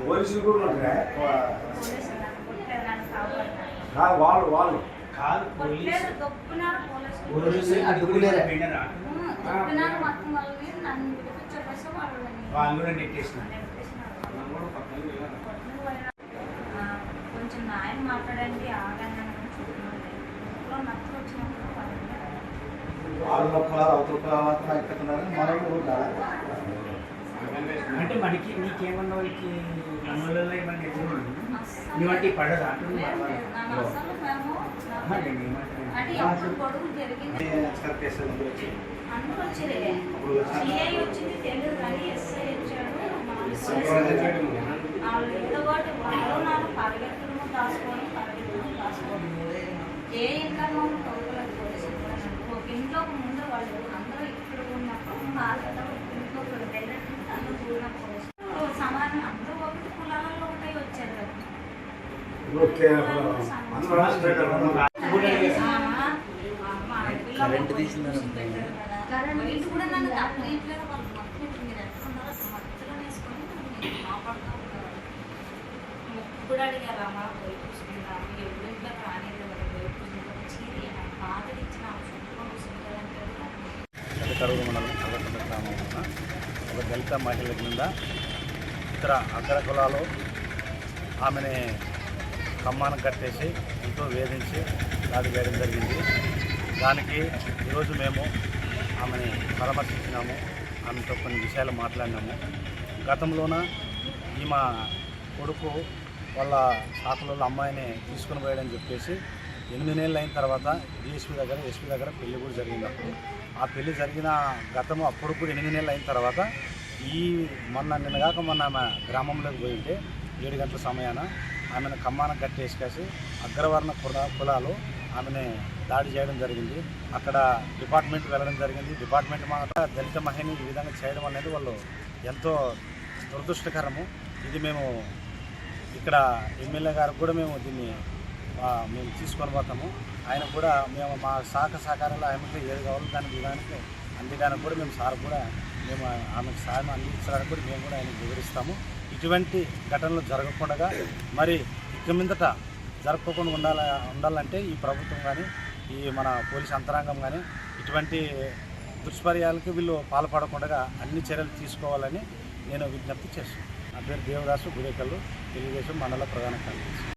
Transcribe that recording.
పోలీసులు కూడా వాళ్ళు వాళ్ళు కొంచెం ఆయన మాట్లాడండి ఆగండి నచ్చలు వచ్చినప్పుడు అంటే మనకి నీకేమన్నా వాళ్ళకి మనలో ఏమన్నా ఇటువంటి పడదా ఏ ఇంట్లో ఇంట్లోకి ముందు వాళ్ళు అందరూ ఇక్కడ ఉన్నప్పుడు ఇంట్లో సమాధానం అందరూ ఒకటి కులాలలో ఉంటాయి వచ్చారు కరెంట్ కూడా నన్ను తప్పట్లేదు వాళ్ళు మొత్తం మీరు ఎట్లున్నారో మధ్యలో వేసుకొని మాట్లాడుతూ ఉంటారు. ముక్కు కూడా అడిగారు అమ్మ పోయి చూసుకుంటాము ఎవరింట్లో రాలేదు పోయి చూసుకుంటాం చీరి బాధలు ఇచ్చిన కరువు మండలం కలవకొండ గ్రామం ఒక దళిత మహిళ కింద ఇతర అగ్ర కులాలు ఆమెని కమ్మానం కట్టేసి ఎంతో వేధించి దాడి చేయడం జరిగింది. దానికి ఈరోజు మేము ఆమెని పరామర్శించినాము, ఆమెతో కొన్ని విషయాలు మాట్లాడినాము. గతంలోన ఈమె కొడుకు వాళ్ళ శాఖలలో అమ్మాయిని తీసుకుని పోయాడని చెప్పేసి 8 నెలలు అయిన తర్వాత ఎస్పీ దగ్గర పెళ్లి కూడా జరిగినప్పుడు ఆ పెళ్లి జరిగిన గతము అప్పుడు కూడా 8 నెలలు అయిన తర్వాత నిన్నగాక మొన్న ఆమె గ్రామంలోకి పోయింటే 7 గంటల సమయాన ఆమెను కమ్మానం కట్టేసి అగ్రవర్ణ కులాలు ఆమెని దాడి చేయడం జరిగింది. అక్కడ డిపార్ట్మెంట్ వెళ్ళడం జరిగింది. డిపార్ట్మెంట్ మాట దళిత మహిళని ఈ విధంగా చేయడం అనేది వాళ్ళు ఎంతో దురదృష్టకరము. ఇది మేము ఇక్కడ ఎమ్మెల్యే గారికి కూడా మేము దీన్ని తీసుకొని పోతాము. ఆయన కూడా మేము మా సహకారాలు ఆమెకి ఏది కావాలో దానికి విధానికి అందుకని కూడా మేము సార్ కూడా మేము ఆమెకు సాయం అందించడానికి కూడా మేము కూడా ఆయనకు వివరిస్తాము. ఇటువంటి ఘటనలు జరగకుండా మరి ఇక మీదట జరగకుండా ఉండాలంటే ఈ ప్రభుత్వం కానీ ఈ మన పోలీస్ యంత్రాంగం కానీ ఇటువంటి దుష్పర్యాలకు వీళ్ళు పాల్పడకుండా అన్ని చర్యలు తీసుకోవాలని నేను విజ్ఞప్తి చేస్తున్నాను. నా పేరు దేవదాసు గురేకల్లు, తెలుగుదేశం మండల ప్రధాన కార్యదర్శి.